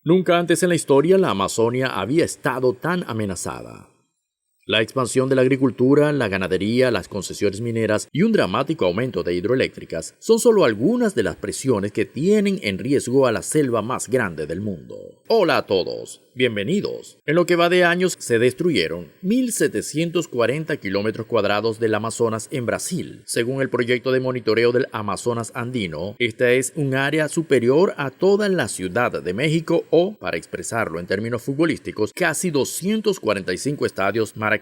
Nunca antes en la historia la Amazonia había estado tan amenazada. La expansión de la agricultura, la ganadería, las concesiones mineras y un dramático aumento de hidroeléctricas son solo algunas de las presiones que tienen en riesgo a la selva más grande del mundo. Hola a todos, bienvenidos. En lo que va de años se destruyeron 1.740 kilómetros cuadrados del Amazonas en Brasil. Según el proyecto de monitoreo del Amazonas andino, esta es un área superior a toda la Ciudad de México o, para expresarlo en términos futbolísticos, casi 245 estadios Maracaná.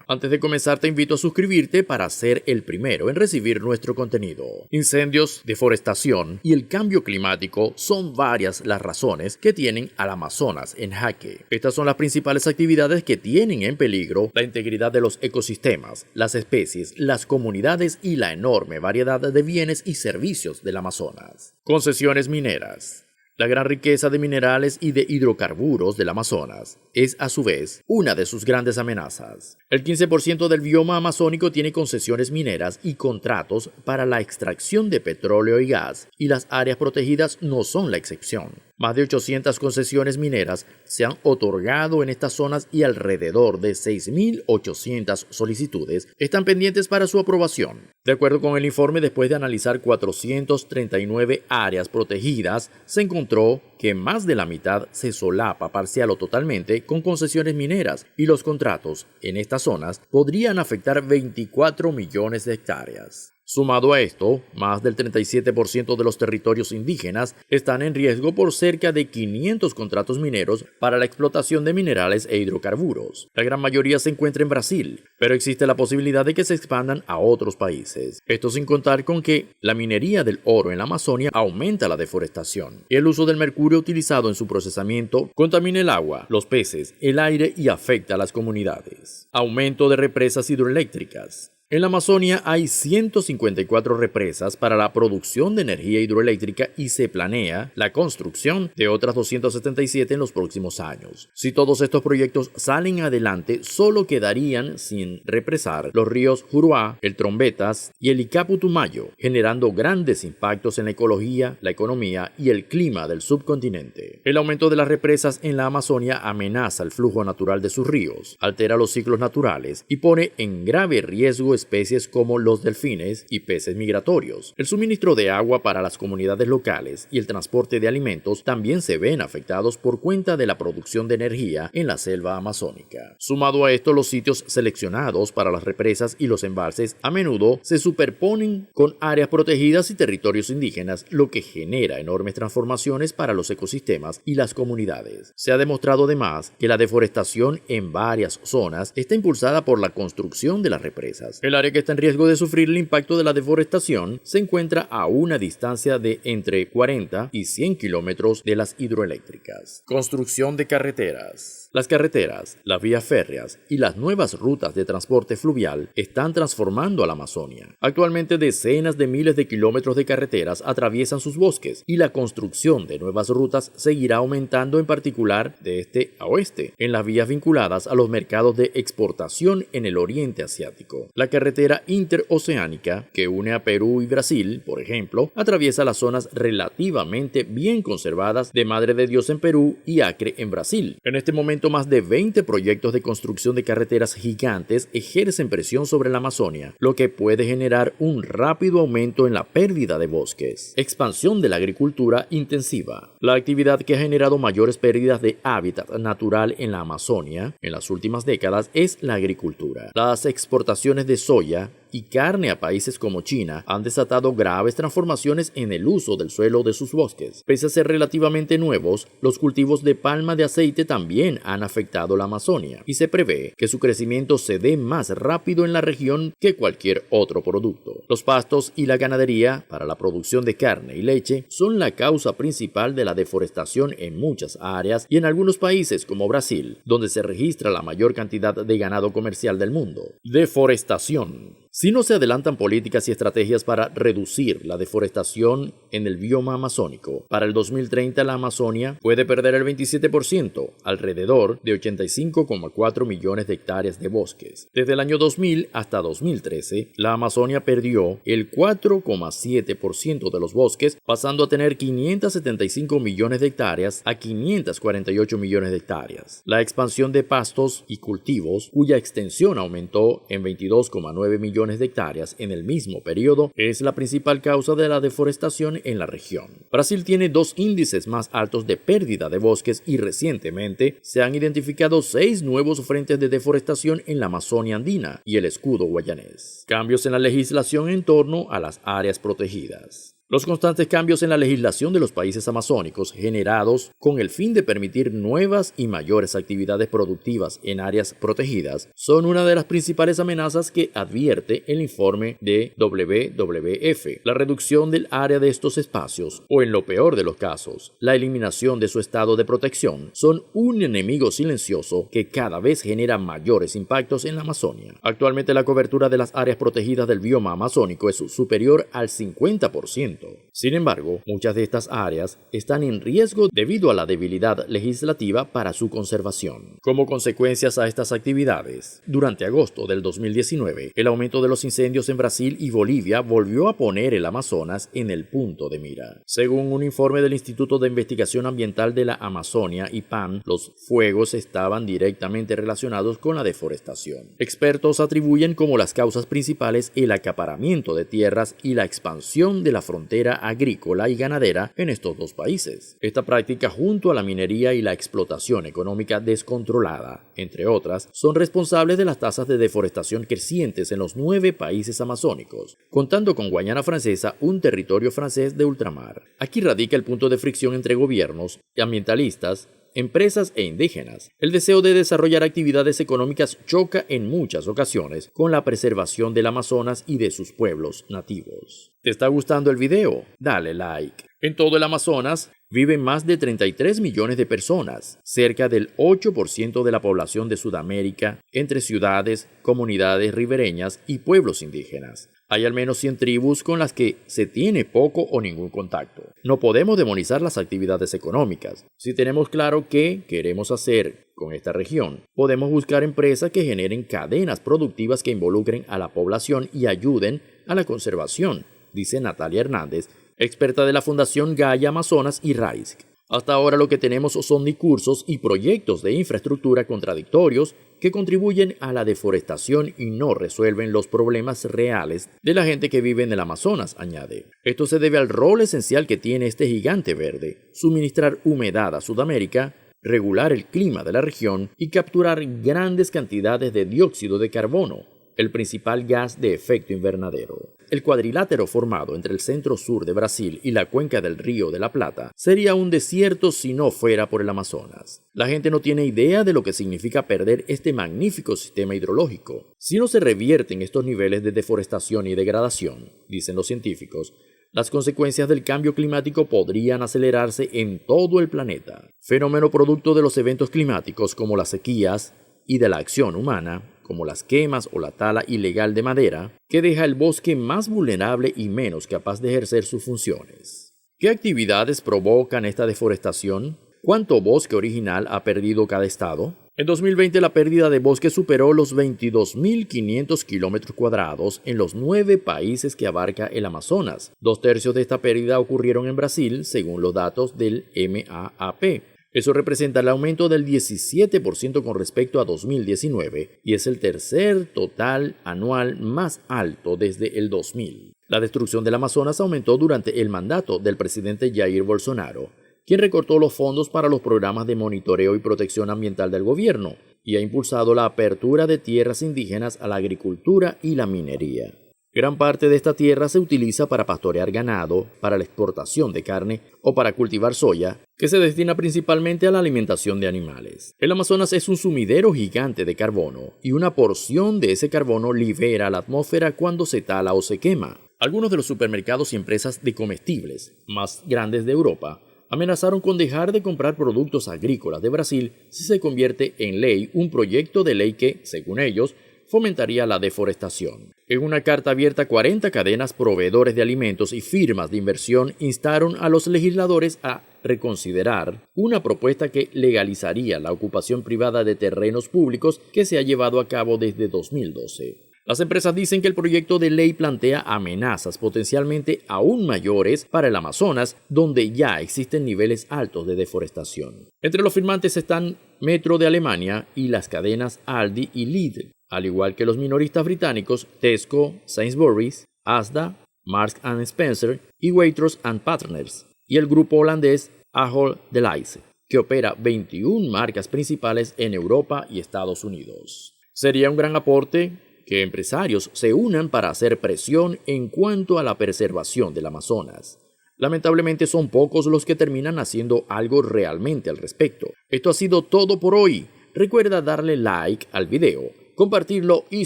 Antes de comenzar te invito a suscribirte para ser el primero en recibir nuestro contenido. Incendios, deforestación y el cambio climático son varias las razones que tienen al Amazonas en jaque. Estas son las principales actividades que tienen en peligro la integridad de los ecosistemas, las especies, las comunidades y la enorme variedad de bienes y servicios del Amazonas. Concesiones mineras. La gran riqueza de minerales y de hidrocarburos del Amazonas es, a su vez, una de sus grandes amenazas. El 15% del bioma amazónico tiene concesiones mineras y contratos para la extracción de petróleo y gas, y las áreas protegidas no son la excepción. Más de 800 concesiones mineras se han otorgado en estas zonas y alrededor de 6.800 solicitudes están pendientes para su aprobación. De acuerdo con el informe, después de analizar 439 áreas protegidas, se encontró que más de la mitad se solapa parcial o totalmente con concesiones mineras y los contratos en estas zonas podrían afectar 24 millones de hectáreas. Sumado a esto, más del 37% de los territorios indígenas están en riesgo por cerca de 500 contratos mineros para la explotación de minerales e hidrocarburos. La gran mayoría se encuentra en Brasil, pero existe la posibilidad de que se expandan a otros países. Esto sin contar con que la minería del oro en la Amazonia aumenta la deforestación y el uso del mercurio utilizado en su procesamiento contamina el agua, los peces, el aire y afecta a las comunidades. Aumento de represas hidroeléctricas. En la Amazonia hay 154 represas para la producción de energía hidroeléctrica y se planea la construcción de otras 277 en los próximos años. Si todos estos proyectos salen adelante, solo quedarían sin represar los ríos Juruá, el Trombetas y el Icá-Putumayo, generando grandes impactos en la ecología, la economía y el clima del subcontinente. El aumento de las represas en la Amazonia amenaza el flujo natural de sus ríos, altera los ciclos naturales y pone en grave riesgo especies como los delfines y peces migratorios. El suministro de agua para las comunidades locales y el transporte de alimentos también se ven afectados por cuenta de la producción de energía en la selva amazónica. Sumado a esto, los sitios seleccionados para las represas y los embalses a menudo se superponen con áreas protegidas y territorios indígenas, lo que genera enormes transformaciones para los ecosistemas y las comunidades. Se ha demostrado además que la deforestación en varias zonas está impulsada por la construcción de las represas. El área que está en riesgo de sufrir el impacto de la deforestación se encuentra a una distancia de entre 40 y 100 kilómetros de las hidroeléctricas. Construcción de carreteras. Las carreteras, las vías férreas y las nuevas rutas de transporte fluvial están transformando a la Amazonia. Actualmente decenas de miles de kilómetros de carreteras atraviesan sus bosques y la construcción de nuevas rutas seguirá aumentando, en particular de este a oeste, en las vías vinculadas a los mercados de exportación en el oriente asiático. La carretera interoceánica que une a Perú y Brasil, por ejemplo, atraviesa las zonas relativamente bien conservadas de Madre de Dios en Perú y Acre en Brasil. En este momento, más de 20 proyectos de construcción de carreteras gigantes ejercen presión sobre la Amazonia, lo que puede generar un rápido aumento en la pérdida de bosques. Expansión de la agricultura intensiva. La actividad que ha generado mayores pérdidas de hábitat natural en la Amazonia en las últimas décadas es la agricultura. Las exportaciones de soya y carne a países como China han desatado graves transformaciones en el uso del suelo de sus bosques. Pese a ser relativamente nuevos, los cultivos de palma de aceite también han afectado la Amazonia y se prevé que su crecimiento se dé más rápido en la región que cualquier otro producto. Los pastos y la ganadería para la producción de carne y leche son la causa principal de la deforestación en muchas áreas y en algunos países como Brasil, donde se registra la mayor cantidad de ganado comercial del mundo. Deforestación. Si no se adelantan políticas y estrategias para reducir la deforestación en el bioma amazónico, para el 2030 la Amazonia puede perder el 27%, alrededor de 85,4 millones de hectáreas de bosques. Desde el año 2000 hasta 2013, la Amazonia perdió el 4,7% de los bosques, pasando a tener 575 millones de hectáreas a 548 millones de hectáreas. La expansión de pastos y cultivos, cuya extensión aumentó en 22,9 millones de hectáreas en el mismo periodo, es la principal causa de la deforestación en la región. Brasil tiene dos índices más altos de pérdida de bosques y recientemente se han identificado 6 nuevos frentes de deforestación en la Amazonia andina y el escudo guayanés. Cambios en la legislación en torno a las áreas protegidas. Los constantes cambios en la legislación de los países amazónicos, generados con el fin de permitir nuevas y mayores actividades productivas en áreas protegidas, son una de las principales amenazas que advierte el informe de WWF. La reducción del área de estos espacios, o en lo peor de los casos, la eliminación de su estado de protección, son un enemigo silencioso que cada vez genera mayores impactos en la Amazonia. Actualmente la cobertura de las áreas protegidas del bioma amazónico es superior al 50%. Sin embargo, muchas de estas áreas están en riesgo debido a la debilidad legislativa para su conservación. Como consecuencias a estas actividades, durante agosto del 2019, el aumento de los incendios en Brasil y Bolivia volvió a poner el Amazonas en el punto de mira. Según un informe del Instituto de Investigación Ambiental de la Amazonia, IPAM, los fuegos estaban directamente relacionados con la deforestación. Expertos atribuyen como las causas principales el acaparamiento de tierras y la expansión de la frontera agrícola y ganadera en estos dos países. Esta práctica, junto a la minería y la explotación económica descontrolada, entre otras, son responsables de las tasas de deforestación crecientes en los 9 países amazónicos, contando con Guayana Francesa, un territorio francés de ultramar. Aquí radica el punto de fricción entre gobiernos, ambientalistas, empresas e indígenas. El deseo de desarrollar actividades económicas choca en muchas ocasiones con la preservación del Amazonas y de sus pueblos nativos. ¿Te está gustando el video? Dale like. En todo el Amazonas viven más de 33 millones de personas, cerca del 8% de la población de Sudamérica, entre ciudades, comunidades ribereñas y pueblos indígenas. Hay al menos 100 tribus con las que se tiene poco o ningún contacto. No podemos demonizar las actividades económicas. Si tenemos claro qué queremos hacer con esta región, podemos buscar empresas que generen cadenas productivas que involucren a la población y ayuden a la conservación, dice Natalia Hernández, experta de la Fundación Gaia Amazonas y RAISC. Hasta ahora lo que tenemos son discursos y proyectos de infraestructura contradictorios que contribuyen a la deforestación y no resuelven los problemas reales de la gente que vive en el Amazonas, añade. Esto se debe al rol esencial que tiene este gigante verde: suministrar humedad a Sudamérica, regular el clima de la región y capturar grandes cantidades de dióxido de carbono, el principal gas de efecto invernadero. El cuadrilátero formado entre el centro-sur de Brasil y la cuenca del Río de la Plata sería un desierto si no fuera por el Amazonas. La gente no tiene idea de lo que significa perder este magnífico sistema hidrológico. Si no se revierten estos niveles de deforestación y degradación, dicen los científicos, las consecuencias del cambio climático podrían acelerarse en todo el planeta. Fenómeno producto de los eventos climáticos como las sequías y de la acción humana, como las quemas o la tala ilegal de madera, que deja el bosque más vulnerable y menos capaz de ejercer sus funciones. ¿Qué actividades provocan esta deforestación? ¿Cuánto bosque original ha perdido cada estado? En 2020 la pérdida de bosque superó los 22.500 kilómetros cuadrados en los 9 países que abarca el Amazonas. 2/3 de esta pérdida ocurrieron en Brasil, según los datos del MAAP. Eso representa el aumento del 17% con respecto a 2019 y es el tercer total anual más alto desde el 2000. La destrucción del Amazonas aumentó durante el mandato del presidente Jair Bolsonaro, quien recortó los fondos para los programas de monitoreo y protección ambiental del gobierno y ha impulsado la apertura de tierras indígenas a la agricultura y la minería. Gran parte de esta tierra se utiliza para pastorear ganado, para la exportación de carne o para cultivar soya, que se destina principalmente a la alimentación de animales. El Amazonas es un sumidero gigante de carbono y una porción de ese carbono libera a la atmósfera cuando se tala o se quema. Algunos de los supermercados y empresas de comestibles más grandes de Europa amenazaron con dejar de comprar productos agrícolas de Brasil si se convierte en ley un proyecto de ley que, según ellos, fomentaría la deforestación. En una carta abierta, 40 cadenas, proveedores de alimentos y firmas de inversión instaron a los legisladores a reconsiderar una propuesta que legalizaría la ocupación privada de terrenos públicos que se ha llevado a cabo desde 2012. Las empresas dicen que el proyecto de ley plantea amenazas potencialmente aún mayores para el Amazonas, donde ya existen niveles altos de deforestación. Entre los firmantes están Metro de Alemania y las cadenas Aldi y Lidl, al igual que los minoristas británicos Tesco, Sainsbury's, Asda, Marks & Spencer y Waitrose & Partners, y el grupo holandés Ahold Delhaize, que opera 21 marcas principales en Europa y Estados Unidos. Sería un gran aporte que empresarios se unan para hacer presión en cuanto a la preservación del Amazonas. Lamentablemente son pocos los que terminan haciendo algo realmente al respecto. Esto ha sido todo por hoy. Recuerda darle like al video, compartirlo y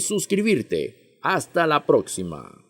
suscribirte. Hasta la próxima.